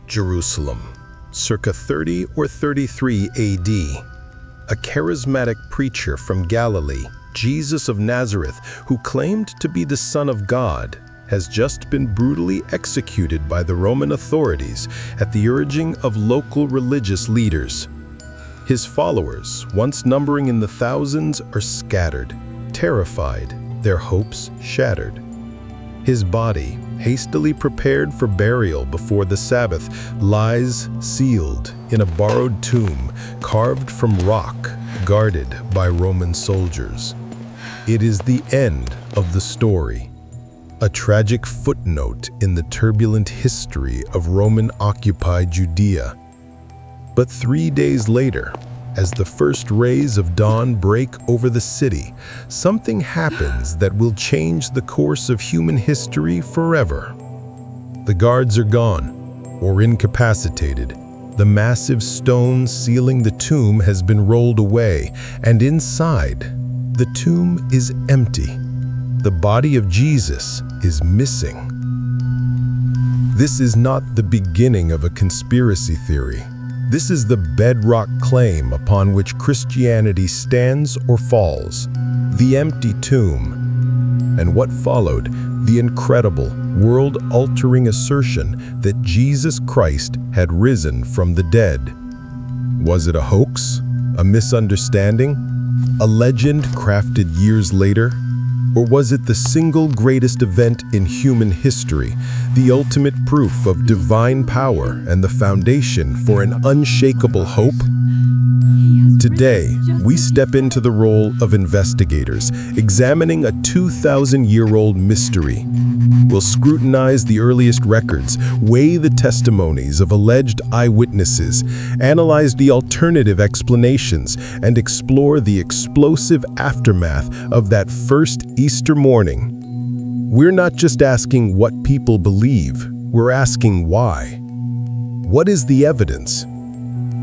Jerusalem, circa 30 or 33 AD. A charismatic preacher from Galilee, Jesus of Nazareth, who claimed to be the Son of God, has just been brutally executed by the Roman authorities at the urging of local religious leaders. His followers, once numbering in the thousands, are scattered, terrified, their hopes shattered. His body, hastily prepared for burial before the Sabbath, lies sealed in a borrowed tomb carved from rock, guarded by Roman soldiers. It is the end of the story, a tragic footnote in the turbulent history of Roman-occupied Judea. But 3 days later, as the first rays of dawn break over the city, something happens that will change the course of human history forever. The guards are gone, or incapacitated. The massive stone sealing the tomb has been rolled away, and inside, the tomb is empty. The body of Jesus is missing. This is not the beginning of a conspiracy theory. This is the bedrock claim upon which Christianity stands or falls, the empty tomb. And what followed, the incredible, world-altering assertion that Jesus Christ had risen from the dead. Was it a hoax? A misunderstanding? A legend crafted years later? Or was it the single greatest event in human history, the ultimate proof of divine power and the foundation for an unshakable hope? Today, we step into the role of investigators, examining a 2,000-year-old mystery. We'll scrutinize the earliest records, weigh the testimonies of alleged eyewitnesses, analyze the alternative explanations, and explore the explosive aftermath of that first Easter morning. We're not just asking what people believe, we're asking why. What is the evidence?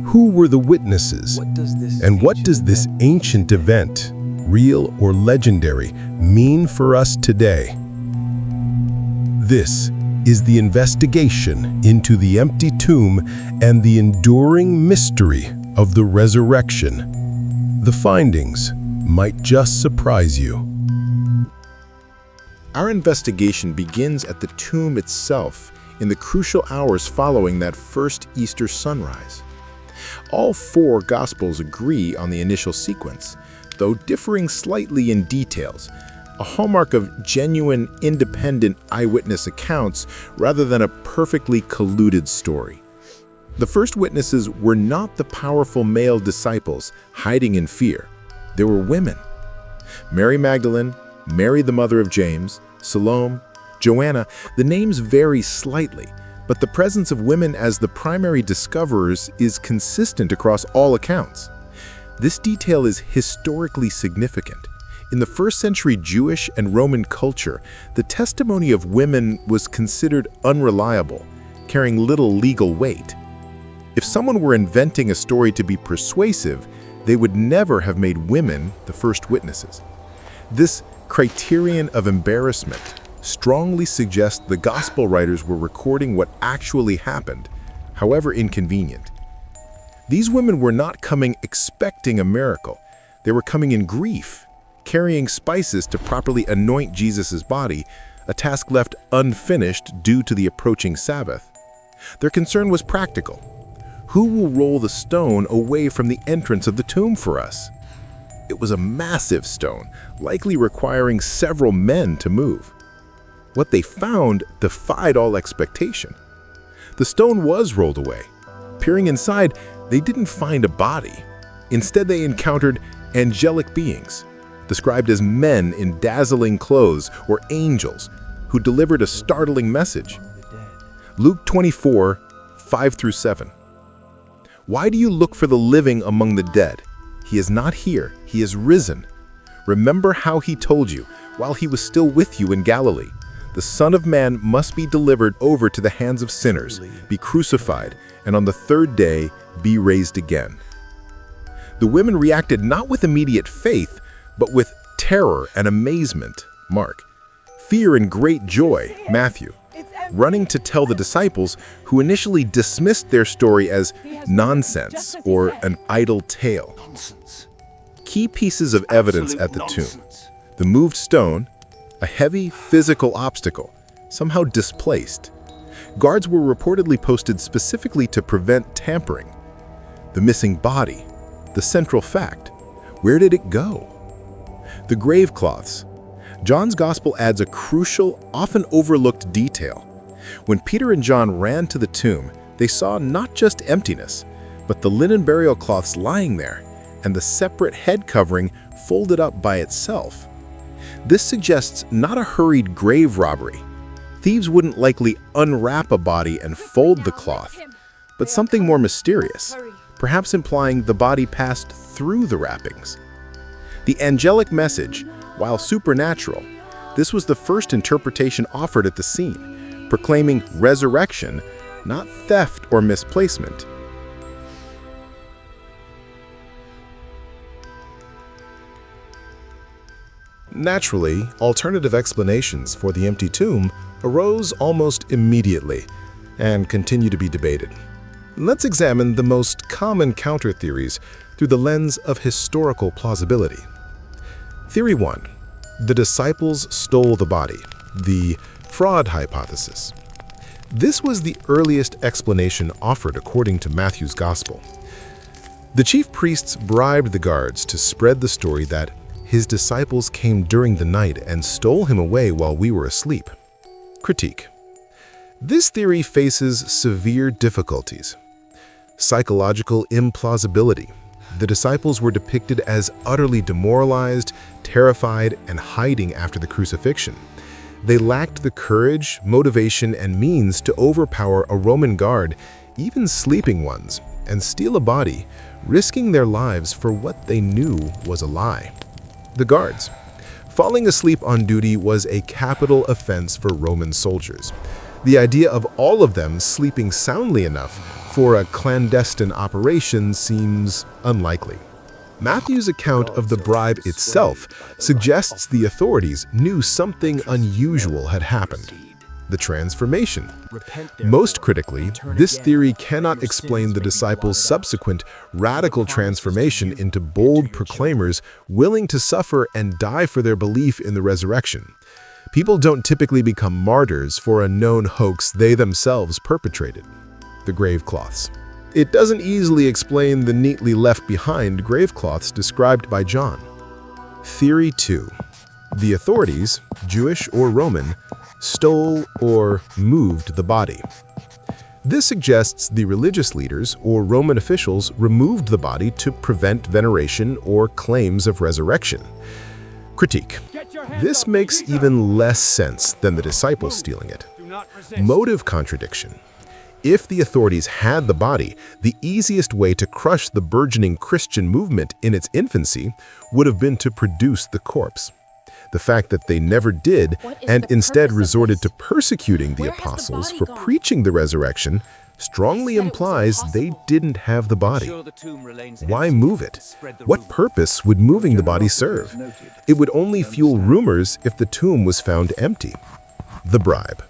Who were the witnesses? And what does this ancient event, real or legendary, mean for us today? This is the investigation into the empty tomb and the enduring mystery of the resurrection. The findings might just surprise you. Our investigation begins at the tomb itself in the crucial hours following that first Easter sunrise. All 4 Gospels agree on the initial sequence, though differing slightly in details, a hallmark of genuine, independent eyewitness accounts rather than a perfectly colluded story. The first witnesses were not the powerful male disciples hiding in fear. They were women. Mary Magdalene, Mary the mother of James, Salome, Joanna. The names vary slightly, but the presence of women as the primary discoverers is consistent across all accounts. This detail is historically significant. In the first century Jewish and Roman culture, the testimony of women was considered unreliable, carrying little legal weight. If someone were inventing a story to be persuasive, they would never have made women the first witnesses. This criterion of embarrassment strongly suggests the gospel writers were recording what actually happened, however inconvenient. These women were not coming expecting a miracle. They were coming in grief, carrying spices to properly anoint Jesus' body, a task left unfinished due to the approaching Sabbath. Their concern was practical. Who will roll the stone away from the entrance of the tomb for us? It was a massive stone, likely requiring several men to move. What they found defied all expectation. The stone was rolled away. Peering inside, they didn't find a body. Instead, they encountered angelic beings, described as men in dazzling clothes or angels, who delivered a startling message. Luke 24, 5-7. Why do you look for the living among the dead? He is not here, he is risen. Remember how he told you, while he was still with you in Galilee. The Son of Man must be delivered over to the hands of sinners, be crucified, and on the 3rd day be raised again. The women reacted not with immediate faith, but with terror and amazement, Mark. Fear and great joy, Matthew. running to tell the disciples, who initially dismissed their story as nonsense or an idle tale. Key pieces of evidence at the tomb: the moved stone, a heavy physical obstacle, somehow displaced. Guards were reportedly posted specifically to prevent tampering. The missing body, the central fact. Where did it go? The grave cloths. John's Gospel adds a crucial, often overlooked detail. When Peter and John ran to the tomb, they saw not just emptiness, but the linen burial cloths lying there, and the separate head covering folded up by itself. This suggests not a hurried grave robbery. Thieves wouldn't likely unwrap a body and fold the cloth, but something more mysterious, perhaps implying the body passed through the wrappings. The angelic message, while supernatural, this was the first interpretation offered at the scene, proclaiming resurrection, not theft or misplacement. Naturally, alternative explanations for the empty tomb arose almost immediately and continue to be debated. Let's examine the most common counter-theories through the lens of historical plausibility. Theory 1. The disciples stole the body, the fraud hypothesis. This was the earliest explanation offered according to Matthew's Gospel. The chief priests bribed the guards to spread the story that his disciples came during the night and stole him away while we were asleep. Critique. This theory faces severe difficulties. Psychological implausibility. The disciples were depicted as utterly demoralized, terrified, and hiding after the crucifixion. They lacked the courage, motivation, and means to overpower a Roman guard, even sleeping ones, and steal a body, risking their lives for what they knew was a lie. The guards. Falling asleep on duty was a capital offense for Roman soldiers. The idea of all of them sleeping soundly enough for a clandestine operation seems unlikely. Matthew's account of the bribe itself suggests the authorities knew something unusual had happened: the transformation. Most critically, this theory cannot explain the disciples' subsequent radical transformation into bold proclaimers willing to suffer and die for their belief in the resurrection. People don't typically become martyrs for a known hoax they themselves perpetrated. The grave cloths. It doesn't easily explain the neatly left behind grave cloths described by John. Theory 2. The authorities, Jewish or Roman, stole or moved the body. This suggests the religious leaders or Roman officials removed the body to prevent veneration or claims of resurrection. Critique. This makes even less sense than the disciples stealing it. Motive contradiction. If the authorities had the body, the easiest way to crush the burgeoning Christian movement in its infancy would have been to produce the corpse. The fact that they never did and instead resorted to persecuting the apostles for preaching the resurrection strongly implies they didn't have the body. Why move it? What purpose would moving the body serve? It would only fuel rumors if the tomb was found empty. The bribe.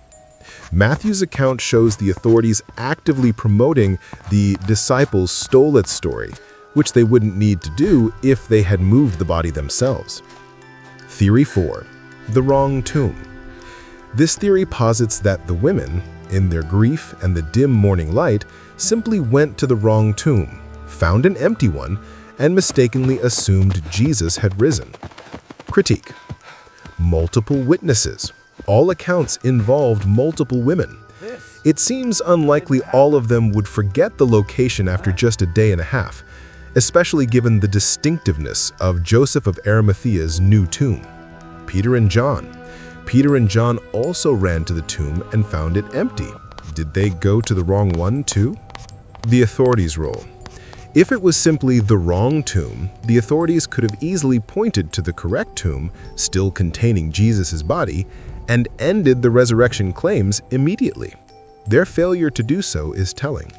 Matthew's account shows the authorities actively promoting the disciples stole it story, which they wouldn't need to do if they had moved the body themselves. Theory 4. The wrong tomb. This theory posits that the women, in their grief and the dim morning light, simply went to the wrong tomb, found an empty one, and mistakenly assumed Jesus had risen. Critique. Multiple witnesses. All accounts involved multiple women. It seems unlikely all of them would forget the location after just a day and a half, especially given the distinctiveness of Joseph of Arimathea's new tomb. Peter and John. Peter and John also ran to the tomb and found it empty. Did they go to the wrong one too? The authorities' role. If it was simply the wrong tomb, the authorities could have easily pointed to the correct tomb, still containing Jesus' body, and ended the resurrection claims immediately. Their failure to do so is telling.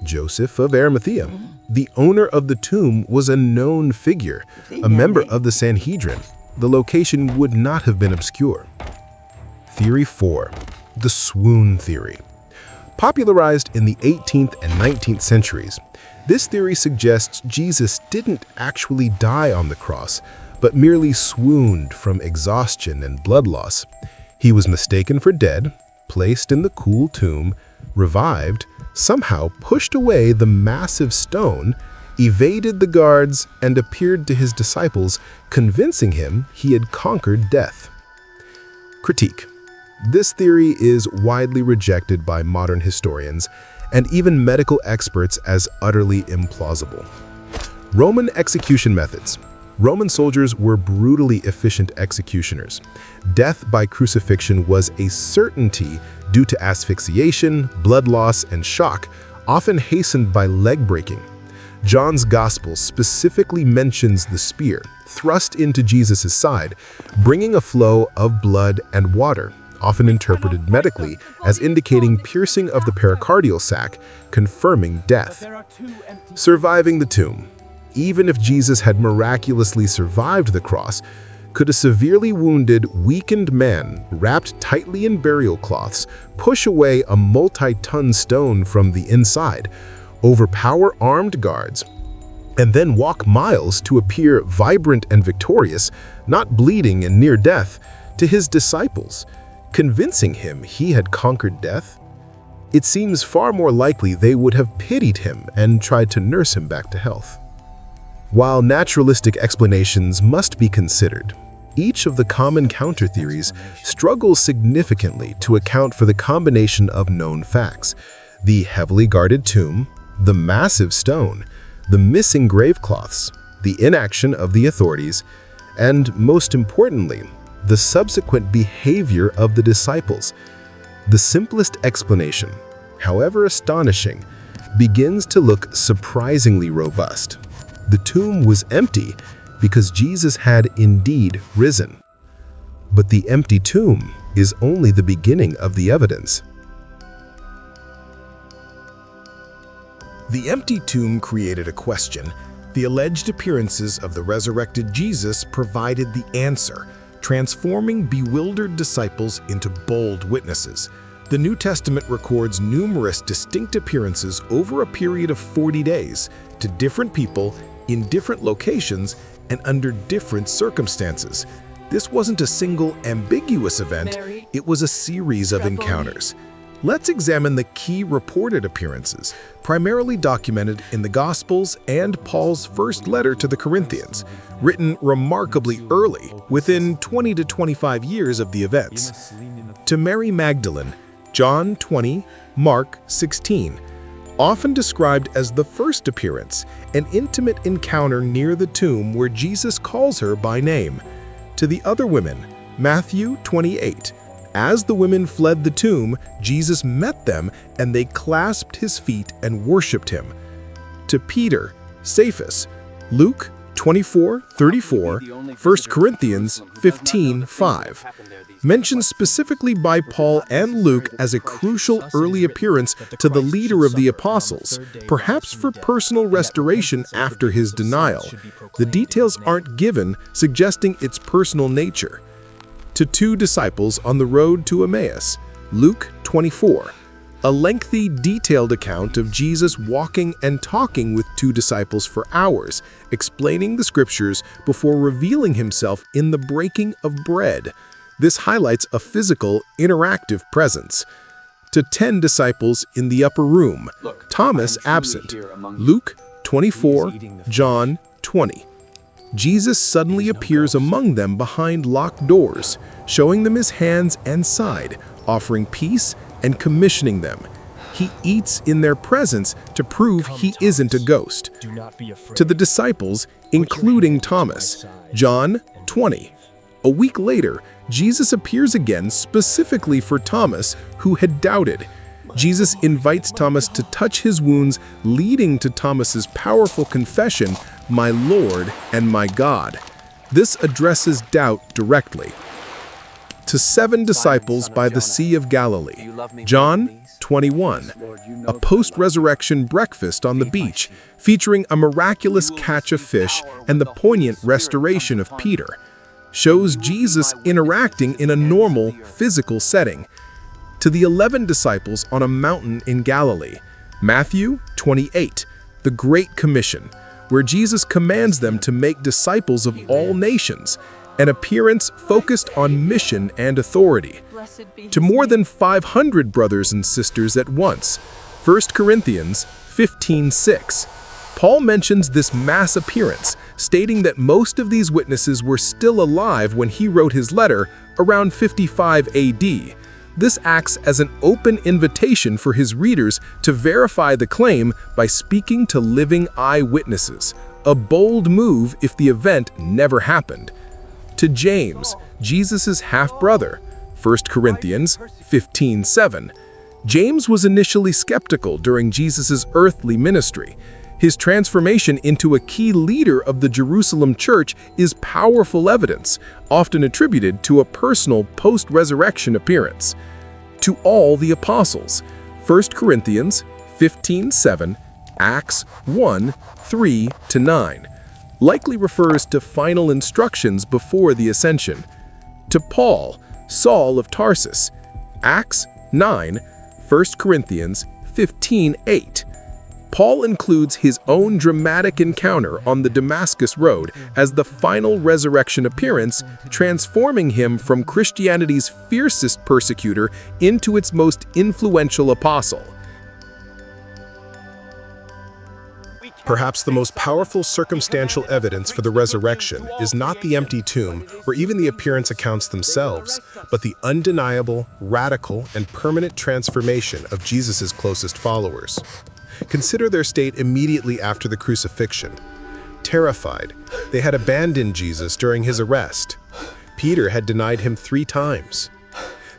Joseph of Arimathea. The owner of the tomb was a known figure, a member of the Sanhedrin. The location would not have been obscure. Theory 4. The swoon theory. Popularized in the 18th and 19th centuries, this theory suggests Jesus didn't actually die on the cross, but merely swooned from exhaustion and blood loss. He was mistaken for dead, placed in the cool tomb, revived, somehow pushed away the massive stone, evaded the guards, and appeared to his disciples, convincing him he had conquered death. Critique. This theory is widely rejected by modern historians and even medical experts as utterly implausible. Roman execution methods. Roman soldiers were brutally efficient executioners. Death by crucifixion was a certainty due to asphyxiation, blood loss, and shock, often hastened by leg breaking. John's Gospel specifically mentions the spear thrust into Jesus' side, bringing a flow of blood and water, often interpreted medically as indicating piercing of the pericardial sac, confirming death. Surviving the tomb. Even if Jesus had miraculously survived the cross, could a severely wounded, weakened man, wrapped tightly in burial cloths, push away a multi-ton stone from the inside, overpower armed guards, and then walk miles to appear vibrant and victorious, not bleeding and near death, to his disciples, convincing him he had conquered death? It seems far more likely they would have pitied him and tried to nurse him back to health. While naturalistic explanations must be considered, each of the common counter-theories struggles significantly to account for the combination of known facts: the heavily guarded tomb, the massive stone, the missing grave cloths, the inaction of the authorities, and, most importantly, the subsequent behavior of the disciples. The simplest explanation, however astonishing, begins to look surprisingly robust. The tomb was empty because Jesus had indeed risen. But the empty tomb is only the beginning of the evidence. The empty tomb created a question. The alleged appearances of the resurrected Jesus provided the answer, transforming bewildered disciples into bold witnesses. The New Testament records numerous distinct appearances over a period of 40 days to different people in different locations and under different circumstances. This wasn't a single ambiguous event, it was a series of encounters. Let's examine the key reported appearances, primarily documented in the Gospels and Paul's first letter to the Corinthians, written remarkably early, within 20 to 25 years of the events. To Mary Magdalene, John 20, Mark 16, often described as the first appearance, an intimate encounter near the tomb where Jesus calls her by name. To the other women, Matthew 28, as the women fled the tomb, Jesus met them and they clasped his feet and worshipped him. To Peter, Cephas, Luke 24:34, 1 Corinthians 15:5. Mentioned specifically by Paul and Luke as a crucial early appearance to the leader of the apostles, perhaps for personal restoration after his denial. The details aren't given, suggesting its personal nature. To two disciples on the road to Emmaus, Luke 24, a lengthy, detailed account of Jesus walking and talking with two disciples for hours, explaining the scriptures before revealing himself in the breaking of bread. This highlights a physical, interactive presence. To 10 disciples in the upper room, Thomas absent, Luke 24, John 20. Jesus suddenly appears among them behind locked doors, showing them his hands and side, offering peace and commissioning them. He eats in their presence to prove he isn't a ghost. To the disciples, including Thomas, John 20. A week later, Jesus appears again specifically for Thomas, who had doubted. Jesus invites Thomas to touch his wounds, leading to Thomas's powerful confession, "My Lord and my God." This addresses doubt directly. To 7 disciples by the Sea of Galilee, John 21, a post-resurrection breakfast on the beach, featuring a miraculous catch of fish and the poignant restoration of Peter, shows Jesus interacting in a normal, physical setting. to the 11 disciples on a mountain in Galilee. Matthew 28, the Great Commission, where Jesus commands them to make disciples of all nations, an appearance focused on mission and authority. To more than 500 brothers and sisters at once. 1 Corinthians 15:6. Paul mentions this mass appearance, stating that most of these witnesses were still alive when he wrote his letter around 55 AD. This acts as an open invitation for his readers to verify the claim by speaking to living eyewitnesses, a bold move if the event never happened. To James, Jesus' half-brother, 1 Corinthians 15:7. James was initially skeptical during Jesus' earthly ministry. His transformation into a key leader of the Jerusalem church is powerful evidence, often attributed to a personal post-resurrection appearance. To all the apostles, 1 Corinthians 15:7, Acts 1:3-9, likely refers to final instructions before the ascension. To Paul, Saul of Tarsus, Acts 9, 1 Corinthians 15:8. Paul includes his own dramatic encounter on the Damascus Road as the final resurrection appearance, transforming him from Christianity's fiercest persecutor into its most influential apostle. Perhaps the most powerful circumstantial evidence for the resurrection is not the empty tomb or even the appearance accounts themselves, but the undeniable, radical, and permanent transformation of Jesus' closest followers. Consider their state immediately after the crucifixion. Terrified, they had abandoned Jesus during his arrest. Peter had denied him 3 times.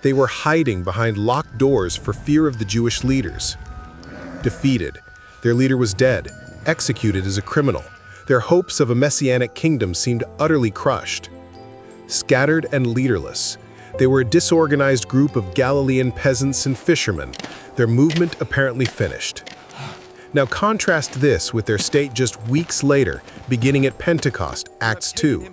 They were hiding behind locked doors for fear of the Jewish leaders. Defeated, their leader was dead, executed as a criminal. Their hopes of a messianic kingdom seemed utterly crushed. Scattered and leaderless, they were a disorganized group of Galilean peasants and fishermen, their movement apparently finished. Now contrast this with their state just weeks later, beginning at Pentecost, Acts 2.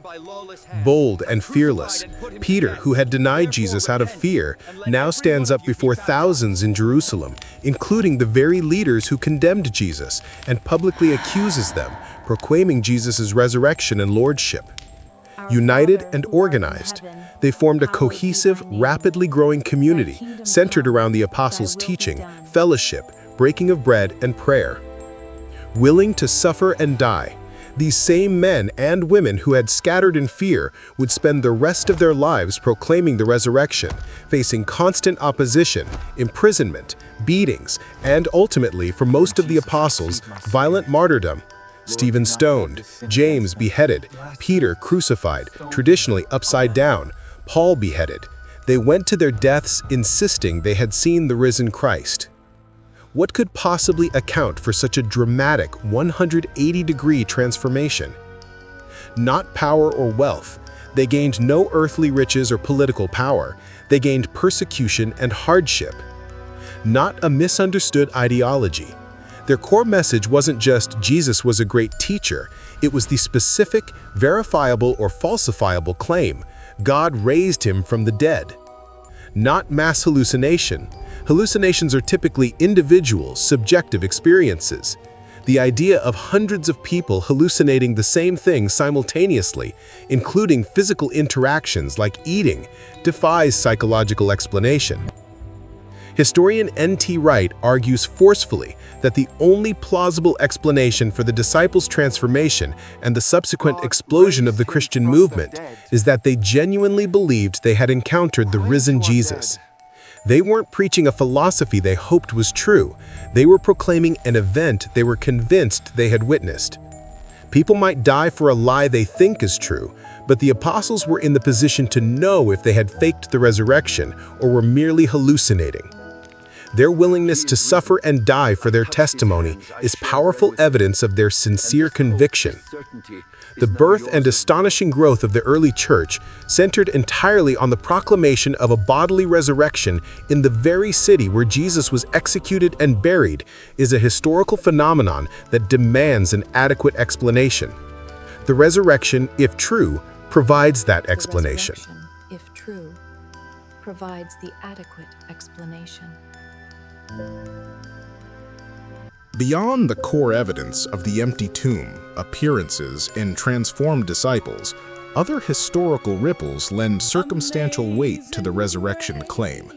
Bold and fearless, Peter, who had denied Jesus out of fear, now stands up before thousands in Jerusalem, including the very leaders who condemned Jesus, and publicly accuses them, proclaiming Jesus' resurrection and lordship. United and organized, they formed a cohesive, rapidly growing community centered around the apostles' teaching, fellowship, breaking of bread, and prayer. Willing to suffer and die, these same men and women who had scattered in fear would spend the rest of their lives proclaiming the resurrection, facing constant opposition, imprisonment, beatings, and ultimately, for most of the apostles, violent martyrdom. Stephen stoned, James beheaded, Peter crucified, traditionally upside down, Paul beheaded. They went to their deaths insisting they had seen the risen Christ. What could possibly account for such a dramatic 180-degree transformation? Not power or wealth. They gained no earthly riches or political power. They gained persecution and hardship. Not a misunderstood ideology. Their core message wasn't just Jesus was a great teacher. It was the specific, verifiable, or falsifiable claim: God raised him from the dead. Not mass hallucination. Hallucinations are typically individual, subjective experiences. The idea of hundreds of people hallucinating the same thing simultaneously, including physical interactions like eating, defies psychological explanation. Historian N.T. Wright argues forcefully that the only plausible explanation for the disciples' transformation and the subsequent explosion of the Christian movement is that they genuinely believed they had encountered the risen Jesus. They weren't preaching a philosophy they hoped was true. They were proclaiming an event they were convinced they had witnessed. People might die for a lie they think is true, but the apostles were in the position to know if they had faked the resurrection or were merely hallucinating. Their willingness to suffer and die for their testimony is powerful evidence of their sincere conviction. The birth and astonishing growth of the early church centered entirely on the proclamation of a bodily resurrection in the very city where Jesus was executed and buried is a historical phenomenon that demands an adequate explanation. The resurrection, if true, provides that explanation. provides the adequate explanation. Beyond the core evidence of the empty tomb, appearances, and transformed disciples, other historical ripples lend circumstantial weight to the resurrection claim.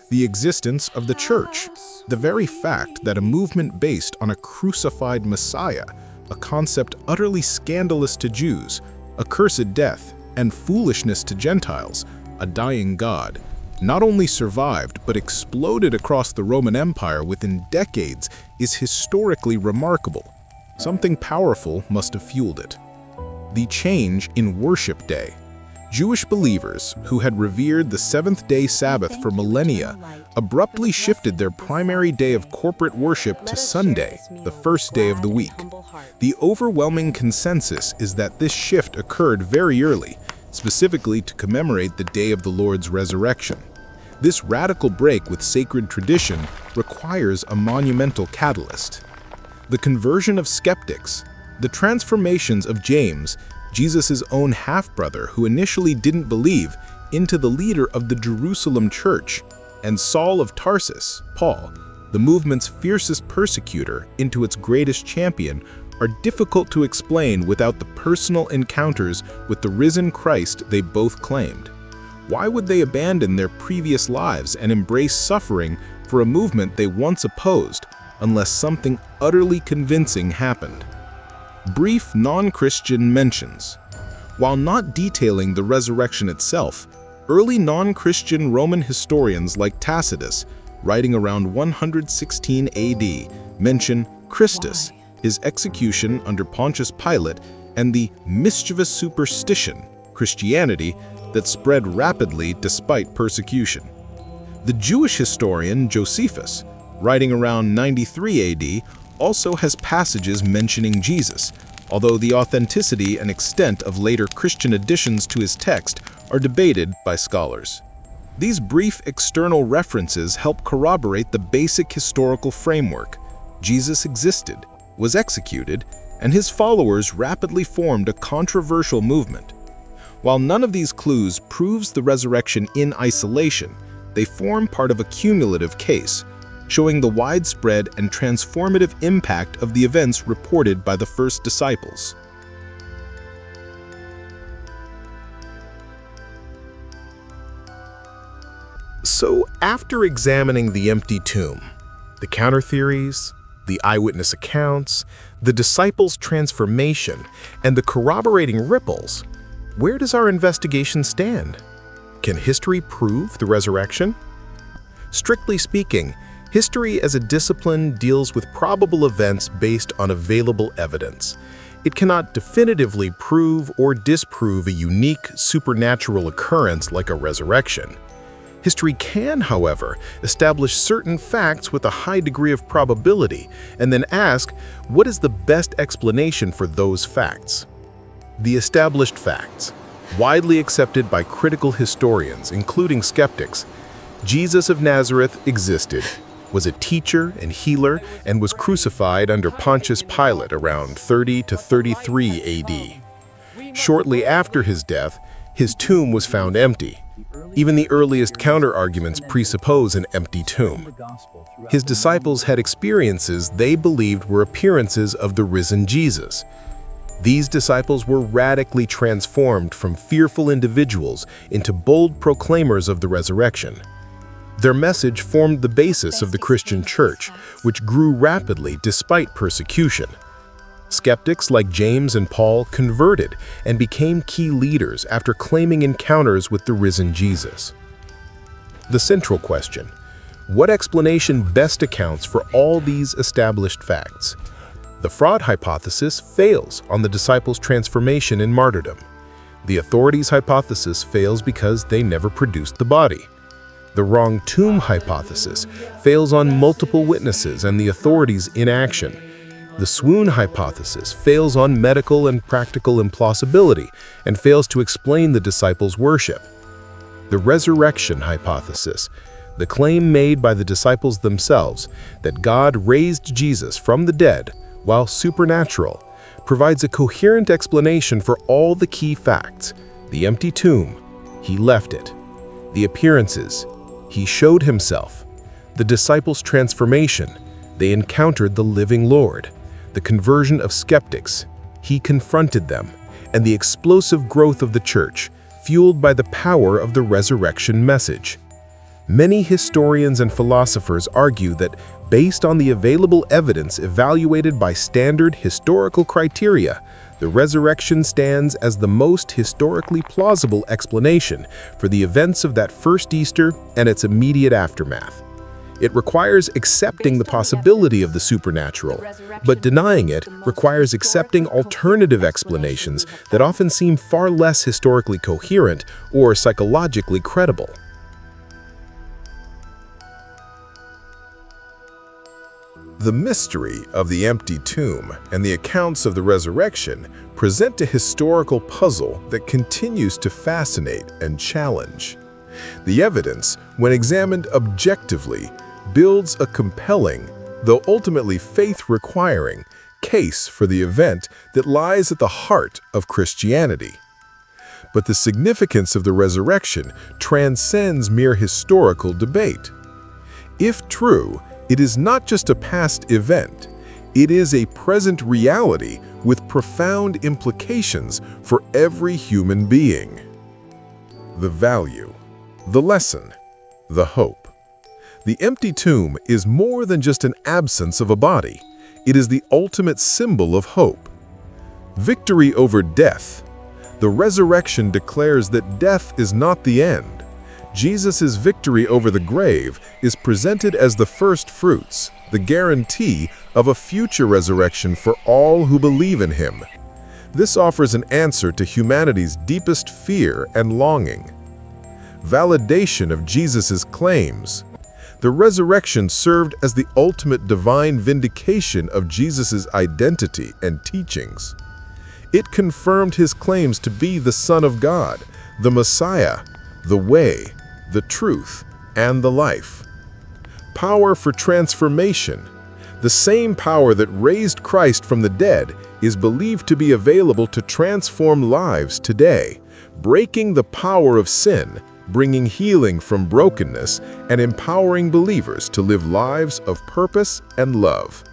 The existence of the church, the very fact that a movement based on a crucified Messiah, a concept utterly scandalous to Jews, accursed death, and foolishness to Gentiles, a dying God, not only survived but exploded across the Roman Empire within decades is historically remarkable. Something powerful must have fueled it. The change in worship day. Jewish believers who had revered the seventh-day Sabbath for millennia abruptly shifted their primary day of corporate worship to Sunday, the first day of the week. The overwhelming consensus is that this shift occurred very early, specifically to commemorate the day of the Lord's resurrection. This radical break with sacred tradition requires a monumental catalyst. The conversion of skeptics, the transformations of James, Jesus' own half-brother who initially didn't believe, into the leader of the Jerusalem church, and Saul of Tarsus, Paul, the movement's fiercest persecutor, into its greatest champion, are difficult to explain without the personal encounters with the risen Christ they both claimed. Why would they abandon their previous lives and embrace suffering for a movement they once opposed, unless something utterly convincing happened? Brief non-Christian mentions. While not detailing the resurrection itself, early non-Christian Roman historians like Tacitus, writing around 116 AD, mention Christus, his execution under Pontius Pilate, and the mischievous superstition, Christianity, that spread rapidly despite persecution. The Jewish historian Josephus, writing around 93 AD, also has passages mentioning Jesus, although the authenticity and extent of later Christian additions to his text are debated by scholars. These brief external references help corroborate the basic historical framework. Jesus existed, was executed, and his followers rapidly formed a controversial movement. While none of these clues proves the resurrection in isolation, they form part of a cumulative case, showing the widespread and transformative impact of the events reported by the first disciples. So, after examining the empty tomb, the counter-theories, the eyewitness accounts, the disciples' transformation, and the corroborating ripples, where does our investigation stand? Can history prove the resurrection? Strictly speaking, history as a discipline deals with probable events based on available evidence. It cannot definitively prove or disprove a unique supernatural occurrence like a resurrection. History can, however, establish certain facts with a high degree of probability and then ask, what is the best explanation for those facts? The established facts, widely accepted by critical historians, including skeptics. Jesus of Nazareth existed, was a teacher and healer, and was crucified under Pontius Pilate around 30 to 33 AD. Shortly after his death, his tomb was found empty. Even the earliest counter-arguments presuppose an empty tomb. His disciples had experiences they believed were appearances of the risen Jesus. These disciples were radically transformed from fearful individuals into bold proclaimers of the resurrection. Their message formed the basis of the Christian church, which grew rapidly despite persecution. Skeptics like James and Paul converted and became key leaders after claiming encounters with the risen Jesus. The central question: what explanation best accounts for all these established facts? The fraud hypothesis fails on the disciples' transformation and martyrdom. The authorities' hypothesis fails because they never produced the body. The wrong tomb hypothesis fails on multiple witnesses and the authorities' inaction. The swoon hypothesis fails on medical and practical implausibility and fails to explain the disciples' worship. The resurrection hypothesis, the claim made by the disciples themselves that God raised Jesus from the dead, while supernatural, provides a coherent explanation for all the key facts. The empty tomb, he left it. The appearances. He showed himself. The disciples' transformation. They encountered the living Lord. The conversion of skeptics. He confronted them. And the explosive growth of the church, fueled by the power of the resurrection message. Many historians and philosophers argue that, based on the available evidence evaluated by standard historical criteria, the resurrection stands as the most historically plausible explanation for the events of that first Easter and its immediate aftermath. It requires accepting the possibility of the supernatural, but denying it requires accepting alternative explanations that often seem far less historically coherent or psychologically credible. The mystery of the empty tomb and the accounts of the resurrection present a historical puzzle that continues to fascinate and challenge. The evidence, when examined objectively, builds a compelling, though ultimately faith-requiring, case for the event that lies at the heart of Christianity. But the significance of the resurrection transcends mere historical debate. If true, it is not just a past event, it is a present reality with profound implications for every human being. The value, the lesson, the hope. The empty tomb is more than just an absence of a body. It is the ultimate symbol of hope. Victory over death. The resurrection declares that death is not the end. Jesus' victory over the grave is presented as the first fruits, the guarantee of a future resurrection for all who believe in him. This offers an answer to humanity's deepest fear and longing. Validation of Jesus' claims. The resurrection served as the ultimate divine vindication of Jesus' identity and teachings. It confirmed his claims to be the Son of God, the Messiah, the way, the truth, and the life. Power for transformation. The same power that raised Christ from the dead is believed to be available to transform lives today, breaking the power of sin, bringing healing from brokenness, and empowering believers to live lives of purpose and love.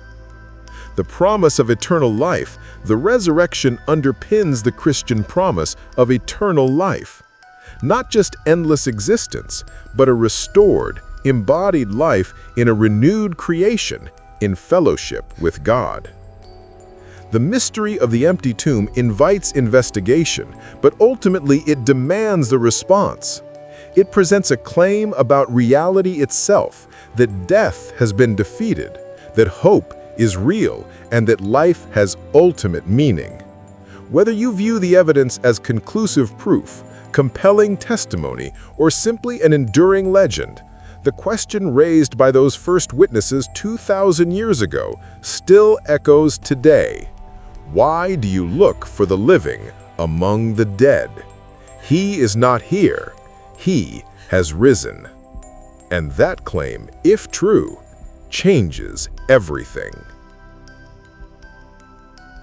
The promise of eternal life. The resurrection underpins the Christian promise of eternal life. Not just endless existence, but a restored, embodied life in a renewed creation, in fellowship with God. The mystery of the empty tomb invites investigation, but ultimately it demands a response. It presents a claim about reality itself, that death has been defeated, that hope is real, and that life has ultimate meaning. Whether you view the evidence as conclusive proof, compelling testimony, or simply an enduring legend, the question raised by those first witnesses 2,000 years ago still echoes today. Why do you look for the living among the dead? He is not here. He has risen. And that claim, if true, changes everything.